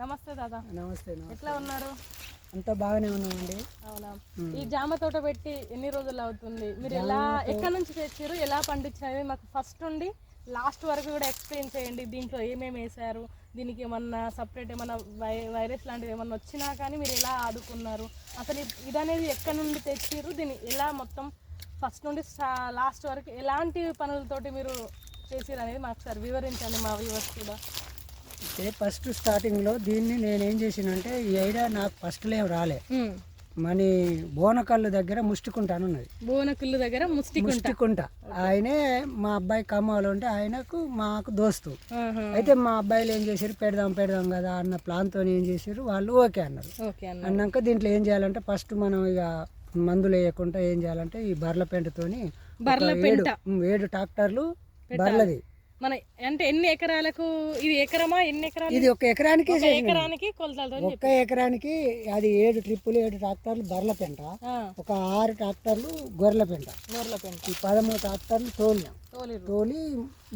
నమస్తే దాదా. నమస్తే. ఎట్లా ఉన్నారు? అంతా బాగానే ఉన్నామండి. అవునా. ఈ జామ తోట పెట్టి ఎన్ని రోజులు అవుతుంది? మీరు ఎక్కడి నుంచి తెచ్చారు, ఎలా పండించారు? మాకు ఫస్ట్ నుండి లాస్ట్ వరకు కూడా ఎక్స్ప్లెయిన్ చేయండి. దీంట్లో ఏమేమి వేసారు, దీనికి ఏమన్నా సపరేట్ ఏమన్నా వైరస్ లాంటివి ఏమన్నా వచ్చినా కానీ మీరు ఎలా ఆదుకున్నారు, అసలు ఇదనేది ఎక్కడి నుండి తెచ్చారు, దీన్ని ఎలా మొత్తం ఫస్ట్ నుండి లాస్ట్ వరకు ఎలాంటి పనులతోటి మీరు చేసారు అనేది మాకు సార్ వివరించండి, మా వ్యూవర్స్ కూడా. అయితే ఫస్ట్ స్టార్టింగ్లో దీన్ని నేనేం చేసినంటే ఈ ఐడియా నాకు ఫస్ట్లో ఏం రాలే. మన బోనకల్లు దగ్గర ముష్టికుంట ఉన్నది. బోనకల్లు దగ్గర ముష్టికుంట ఆయనే మా అబ్బాయి కమ్మాలు ఉంటే ఆయనకు మాకు దోస్తు. అయితే మా అబ్బాయిలు ఏం చేశారు, పెడదాం కదా అన్న ప్లాన్తో ఏం చేశారు వాళ్ళు. ఓకే అన్నారు. అన్నాక దీంట్లో ఏం చేయాలంటే ఫస్ట్ మనం ఇక మందులు వేయకుండా ఏం చేయాలంటే ఈ బర్ల పెంటతోని 7 ట్రాక్టర్లు బర్లది. మన అంటే ఎన్ని ఎకరాలకు ఇది? ఎకరమా ఎన్ని ఎకరాలు? ఇది ఒక ఎకరానికి కొలతలతో ఒక్క ఎకరానికి అది 7 ట్రిప్పులు 7 ట్రాక్టర్లు బర్ల పెంట, ఒక 6 ట్రాక్టర్లు గొర్రెల పెంట, ఈ 13 ట్రాక్టర్లు తోలి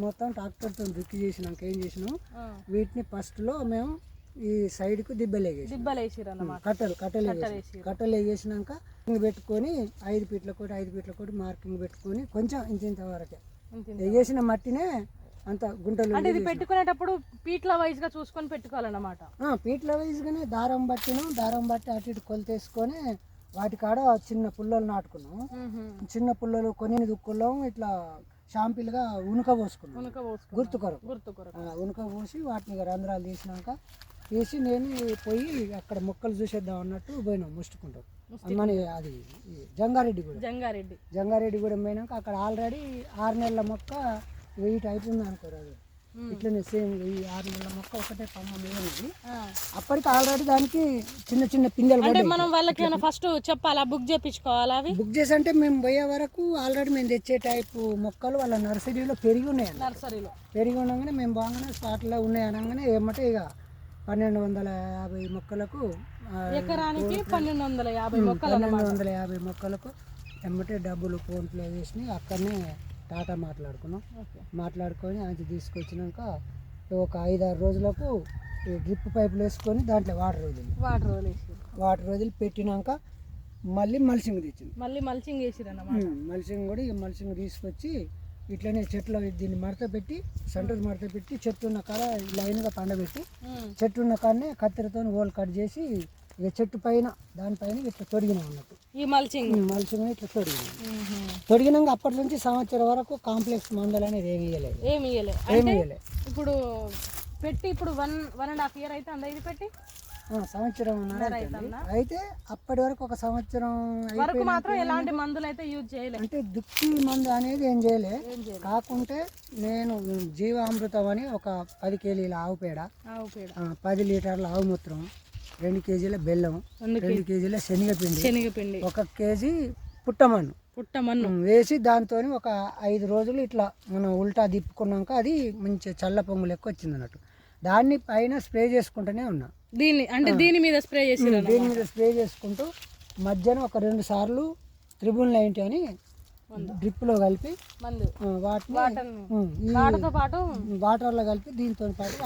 మొత్తం ట్రాక్టర్తో దుక్కి చేసినాక ఏం చేసినాం, వీటిని ఫస్ట్లో మేము ఈ సైడ్కు కట్టలు వేసినాక పెట్టుకొని 5 ఫీట్ల కోటి మార్కింగ్ పెట్టుకొని కొంచెం ఇంత వరకే వేసిన మట్టినే అంత గుంటలు. అంటే ఇది పెట్టుకునేటప్పుడు పీట్ల వైజ్ గా చూసుకొని పెట్టుకోవాలన్నమాట. పీట్ల వైజ్ గానే దారం బట్టి అటు ఇటు కొలతేసుకొని వాటి కాడ చిన్న పుల్లలు నాటుకున్నాం. చిన్న పుల్లలు కొన్ని దుక్కున్నాం, ఇట్లా షాంపిల్గా ఉనుక పోసుకున్నాం గుర్తు కొరకు. ఉనుక పోసి వాటిని రంధ్రాలు తీసి నేను పోయి అక్కడ మొక్కలు చూసేద్దాం అన్నట్టు పోయినాం ముష్టికుంటాం. మన అది జంగారెడ్డి కూడా పోయినాక అక్కడ ఆల్రెడీ 6 నెలల మొక్క వెయిట్ అవుతుంది అనుకోరు. అది ఇట్లనే సేమ్ ఈ 6 నెలల మొక్క ఒకటే కొమ్మ మీద అప్పటికి ఆల్రెడీ దానికి చిన్న పిందెలు. అంటే మనం వాళ్ళకి ఫస్ట్ చెప్పాలా, బుక్ చేయించుకోవాలా? అవి బుక్ చేసి అంటే మేము పోయే వరకు ఆల్రెడీ మేము తెచ్చే టైపు మొక్కలు వాళ్ళ నర్సరీలో పెరిగి ఉండగానే మేము బాగానే స్పాట్లో ఉన్నాయి అనగానే ఏమంటే ఇక 1250 మొక్కలకు ఎకరానికి 1250 మొక్కలకు ఎమ్మటే డబ్బులు ఫోన్పే వేసి అక్కడనే టాటా మాట్లాడుకొని అది తీసుకొచ్చినాక ఒక 5-6 రోజులకు డ్రిప్ పైపులు వేసుకొని దాంట్లో వాటర్ వదిలి పెట్టినాక మళ్ళీ మల్చింగ్ తెచ్చింది. మల్చింగ్ కూడా ఇక మల్చింగ్ తీసుకొచ్చి ఇట్లనే చెట్లు దీన్ని సెంటర్ మడత పెట్టి చెట్టు ఉన్న కాడ లైన్గా పండబెట్టి చెట్టు ఉన్న కాడనే కత్తెరతో హోల్ కట్ చేసి ఇక చెట్టు పైన దానిపైన ఇట్లా తొడిగినాం అన్నట్టు. ఈ మల్చింగ్ ఇట్లా తొడిగినాక అప్పటి నుంచి సంవత్సరం వరకు కాంప్లెక్స్ మందులు అనేది ఏమి ఇయ్యలే. ఇప్పుడు పెట్టి ఇప్పుడు 1.5 year అయితే అంద ఇది పెట్టి సంవత్సరం అయితే అప్పటి వరకు ఒక సంవత్సరం వరకు మాత్రం ఎలాంటి మందులు అయితే యూజ్ చేయలేదు. అంటే దుక్కి మందు అనేది ఏం చేయలే. కాకుంటే నేను జీవామృతం అని ఒక 10 కేజీల ఆవు పేడ, 10 లీటర్ల ఆవు మూత్రం, 2 కేజీల బెల్లం, 2 కేజీల శనగపిండి, 1 కేజీ పుట్టమన్ను వేసి దాంతో ఒక 5 రోజులు ఇట్లా మనం ఉల్టా తిప్పుకున్నాక అది మంచి చల్ల పొంగు లెక్క వచ్చింది అన్నట్టు. దాన్ని పైన స్ప్రే చేసుకుంటూనే ఉన్నా. దీని మీద స్ప్రే చేసుకుంటూ మధ్యాహ్నం ఒక 2 సార్లు 990 అని డ్రిప్లో కలిపి వాటర్లో కలిపి దీంతో పాటు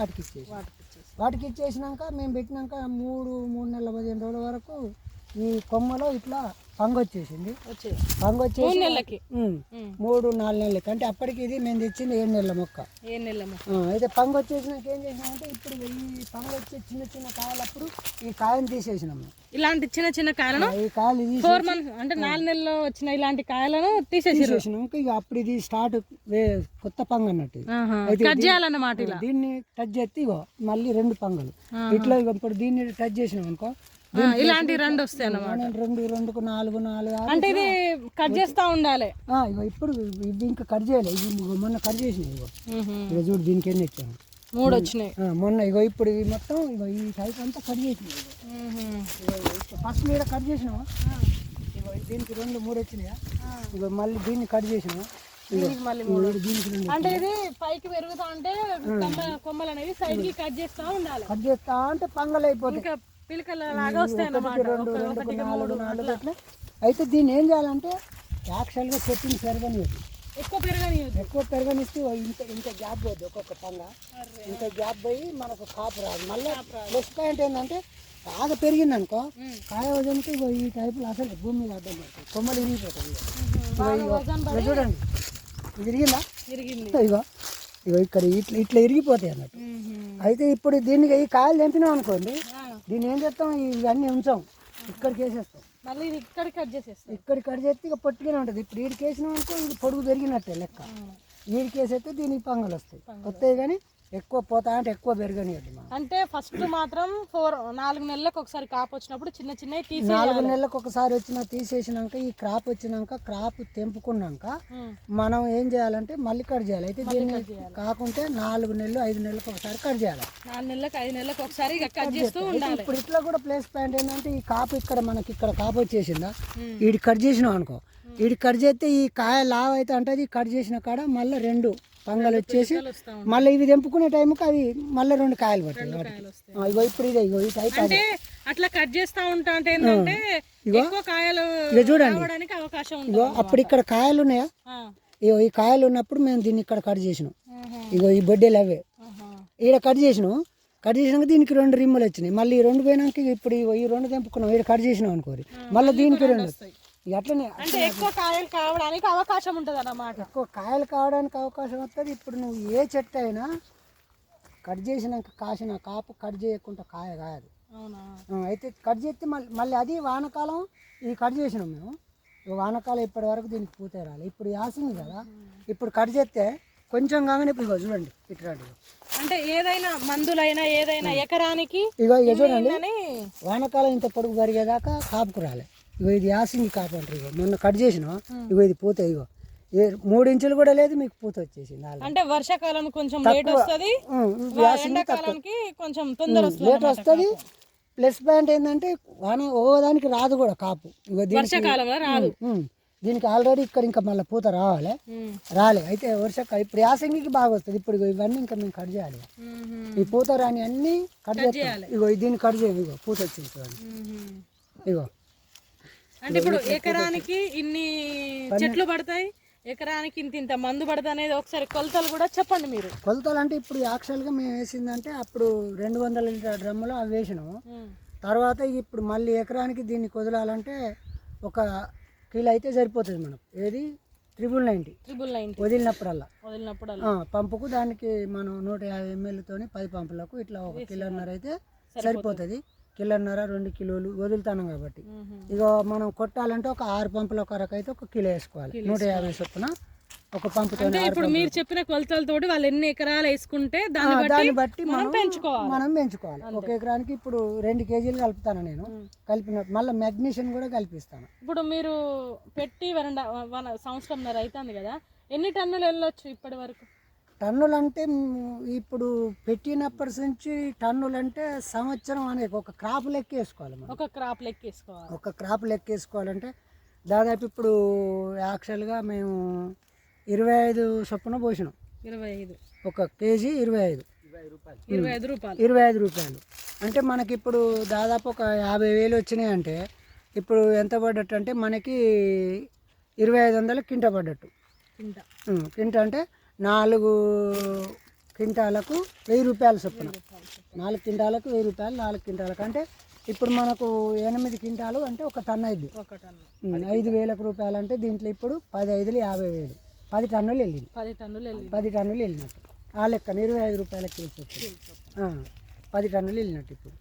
వాటికి ఇచ్చేసినాక మేము పెట్టినాక 3 నెలల 15 రోజుల వరకు ఈ కొమ్మలో ఇట్లా పంగు వచ్చేసింది. 3-4 నెలలకి. అంటే అప్పటికి ఇది మేము తెచ్చింది 7 నెలల మొక్క. అయితే పంగు వచ్చేసినాక ఏం చేసినామంటే ఇప్పుడు ఈ పంగు వచ్చే చిన్న కాయలప్పుడు ఈ కాయను తీసేసినాము. ఇలాంటి చిన్న కాయలను ఈ కాయలు 4 months అంటే 4 నెలల్లో వచ్చిన ఇలాంటి కాయలను తీసేసినాం. ఇక అప్పుడు ఇది స్టార్ట్ కొత్త పంగు అన్నట్టు. దీన్ని టచ్ చేస్తే ఇగో మళ్ళీ 2 పంగులు ఇట్లా. ఇప్పుడు దీన్ని టచ్ చేసినాం అనుకో ఇలాంటి 2 వస్తాయి అన్నమాట. 2కు 4 అంటే ఇది కట్ చేస్తా ఉండాలి. ఇప్పుడు ఇది ఇంకా కట్ చేయలే. ఇది మొన్న కట్ చేసినాయి. ఇగో చూడు దీనికి ఎన్ని వచ్చాను, 3 వచ్చినాయి మొన్న. ఇగో ఇప్పుడు ఇది మొత్తం ఇగో ఈ టైప్ అంతా కట్ చేసినాయి. ఫస్ట్ మీద కట్ చేసినావా? ఇగో దీనికి 2-3 వచ్చినాయా? ఇగో మళ్ళీ దీన్ని కట్ చేసినావా? అంటే ఇది పైకి పెరుగుతా ఉంటే కొమ్మలు అనేవి సైడ్ కి కట్ చేస్తా ఉండాలి. కట్ చేస్తా అంటే పంగలు అయిపోతాయి, పిలకలాగా వస్తాయి అన్నమాట. 2, 4 అయితే దీన్ని ఏం చేయాలంటే యాక్చువల్గా చెట్టుని పెరగనివ్వదు. ఎక్కువ పెరగనియొద్దు. ఎక్కువ పెరగనిస్తే ఇంత ఇంత గ్యాప్ పోద్ది ఒక్కొక్క పంగ, ఇంత గ్యాప్ పోయి మనకు కాపు రాదు. మళ్ళీ ప్లస్ పాయింట్ ఏంటంటే బాగా పెరిగింది అనుకో కాయ వజన్కి ఈ టైపులో అసలు భూమి మీద అడ్డం పడుతుంది, కొమ్మలు ఇరిగిపోతుంది. ఇగో చూడండి ఇది ఇరిగిందా, ఇగో ఇగో ఇక్కడ ఇట్లా ఇట్లా ఇరిగిపోతాయి అన్నట్టు. అయితే ఇప్పుడు దీనికి ఈ కాయలు తెంపినాం అనుకోండి, దీన్ని ఏం చేస్తాం, ఇవన్నీ ఉంచాం ఇక్కడికి వేసేస్తాం, మళ్ళీ ఇది ఇక్కడ కట్ చేసేస్తాం. ఇక్కడ కట్ చేస్తే ఇక పొట్టుగానే ఉంటుంది. ఇప్పుడు వీడికి వేసినాం అనుకో ఇది పొడుగు పెరిగినట్టే లెక్క. వీడికి వేసేస్తే దీనికి పంగలు వస్తాయి కానీ ఎక్కువ పోతా అంటే ఎక్కువ పెరగనియద్దు. అంటే ఫస్ట్ మాత్రం 4 నెలలకు ఒకసారి కాపు వచ్చినప్పుడు చిన్న చిన్న 4 నెలలకు ఒకసారి వచ్చిన తీసేసినాక ఈ క్రాప్ వచ్చినాక క్రాప్ తెంపుకున్నాక మనం ఏం చేయాలంటే మళ్ళీ కట్ చేయాలి. అయితే దీన్ని కాకుంటే 4 నెలలు 5 నెలలకు ఒకసారి కట్ చేయాలి. 4 నెలలకు 5 నెలలకు ఒకసారి కట్ చేస్తూ ఉండాలి. ఇప్పుడు ఇట్లా కూడా ప్లేస్ పాయింట్ ఏంటంటే ఈ కాపు ఇక్కడ మనకి ఇక్కడ కాపు వచ్చేసిందా, వీడి కట్ చేసినాం అనుకో, వీడి కట్ చేస్తే ఈ కాయ లావ్ అయితే అంటే కట్ చేసిన కాడ మళ్ళీ 2 పంగలు వచ్చేసి మళ్ళీ ఇవి తెంపుకునే టైంకి అవి మళ్ళీ 2 కాయలు పడతాయి. ఇగో ఇప్పుడు ఇదే ఇగో ఈ టైప్ అంటే అట్లా కట్ చేస్తా ఉంటా అంటే ఏంటంటే ఎక్కువ కాయలు చూడండి అవకాశం ఇగో అప్పుడు ఇక్కడ కాయలు ఉన్నాయా, ఇగో ఈ కాయలు ఉన్నప్పుడు మేము దీన్ని ఇక్కడ కట్ చేసినాం. ఇగో ఈ బొడ్డేలు అవే ఈడ కట్ చేసినాం. కట్ చేసినాక దీనికి 2 రిమ్మలు వచ్చినాయి. మళ్ళీ ఈ 2 పోయినాక ఇప్పుడు ఈ 2 తెంపుకున్నాం, ఈడ కట్ చేసినాం అనుకోరి మళ్ళీ దీనికి 2 వస్తాయి. అట్లనే అంటే ఎక్కువ కాయలు కావడానికి అవకాశం ఉంటుంది అన్నమాట. ఎక్కువ కాయలు కావడానికి అవకాశం వస్తుంది. ఇప్పుడు నువ్వు ఏ చెట్టు అయినా కట్ చేసినాక కాసిన కాపు కట్ చేయకుండా కాయ కాయదు. అయితే కట్ చేస్తే మళ్ళీ అది వానకాలం ఇది కట్ చేసినాం మేము, వానకాలం ఇప్పటి వరకు దీనికి పూతే రాలి. ఇప్పుడు యాసింది కదా, ఇప్పుడు కట్ చేస్తే కొంచెం కాగానే ఇగో చూడండి ఇట్లాంటి అంటే ఏదైనా మందులైనా ఏదైనా ఎకరానికి ఇగో చూడండి వానకాలం ఇంత పొడుగు పెరిగేదాకా కాపుకు రాలే. ఇగో ఇది యాసింగి కాపు అంటారు. ఇగో మొన్న కట్ చేసినా ఇగో ఇది పూత ఇగో 3 ఇంచులు కూడా లేదు మీకు పూత వచ్చేసింది. అంటే వర్షాకాలం కొంచెం లేట్ వస్తుంది, ఎండాకాలానికి కొంచెం తొందర లేట్ వస్తుంది. ప్లస్ పాయింట్ ఏంటంటే వాన ఓదానికి రాదు కూడా కాపు. ఇగో వర్షాకాలంలో రాదు. దీనికి ఆల్రెడీ ఇక్కడ ఇంకా మళ్ళీ పూత రాలే. అయితే వర్షాకాలం ఇప్పుడు యాసంగికి బాగా వస్తుంది. ఇప్పుడు ఇవన్నీ ఇంకా మేము కట్ చేయాలి. ఈ పూత రాని అన్ని కట్ చేయాలి. ఇగో దీన్ని కట్ చేయాలి. ఇగో పూత వచ్చింది చూడండి. ఇగో అంటే ఇప్పుడు ఎకరానికి ఇన్ని చెట్లు పడతాయి, ఎకరానికి ఇంత మందు పడతాయి అనేది ఒకసారి కొలతలు కూడా చెప్పండి మీరు. కొలతలు అంటే ఇప్పుడు యాక్చువల్గా మేము వేసిందంటే అప్పుడు 200 లీటర్ డ్రమ్ములో అవి వేసినాము. తర్వాత ఇప్పుడు మళ్ళీ ఎకరానికి దీన్ని కుదలాలంటే 1 కిలో అయితే సరిపోతుంది మనకు. ఏది 999 వదిలినప్పుడల్లా పంపుకు దానికి మనం 150 ml తోని 10 పంపులకు ఇట్లా 1 కిలోన్నర అయితే సరిపోతుంది. 1.5 కిలో 2 కిలోలు వదులుతాను కాబట్టి ఇక మనం కొట్టాలంటే 6 పంపుల కొరకు అయితే 1 కిలో వేసుకోవాలి. 150 చొప్పున 1 పంపుతో. ఇప్పుడు మీరు చెప్పిన కొలతలతోటి వాళ్ళు ఎన్ని ఎకరాలు వేసుకుంటే దాన్ని బట్టి మనం పెంచుకోవాలి. 1 ఎకరానికి ఇప్పుడు 2 కేజీలు కలుపుతాను నేను. కలిపిన మళ్ళీ మెగ్నీషియం కూడా కల్పిస్తాను. ఇప్పుడు మీరు పెట్టి 1 సంవత్సరంన్నర అవుతుంది కదా, ఎన్ని టన్నులు వెళ్ళొచ్చు ఇప్పటి వరకు? టన్నులు అంటే ఇప్పుడు పెట్టినప్పటి నుంచి టన్నులు అంటే సంవత్సరం అనే ఒక క్రాప్ లెక్కేసుకోవాలి. ఒక క్రాప్ లెక్కేసుకోవాలంటే దాదాపు ఇప్పుడు యాక్చువల్గా మేము 25 చొప్పున పోసినాం. 1 కేజీ 25 రూపాయలు అంటే మనకి ఇప్పుడు దాదాపు 50,000 వచ్చినాయి. అంటే ఇప్పుడు ఎంత పడ్డట్టు అంటే మనకి 2500 కింటా పడ్డట్టు. కింటా అంటే 4 క్వింటాలకు 1000 రూపాయలు చొప్పున. 4 క్వింటాలకు 1000 రూపాయలు. 4 క్వింటాలకు అంటే ఇప్పుడు మనకు 8 క్వింటాలు అంటే 1 టన్ను అయింది. 5,000 రూపాయలు అంటే దీంట్లో ఇప్పుడు 10 5లు 50,000. 10 టన్నులు వెళ్ళింది. 10 టన్నులు వెళ్ళినట్టు ఆ లెక్కన 25 రూపాయలకి 10 టన్నులు వెళ్ళినట్టు ఇప్పుడు.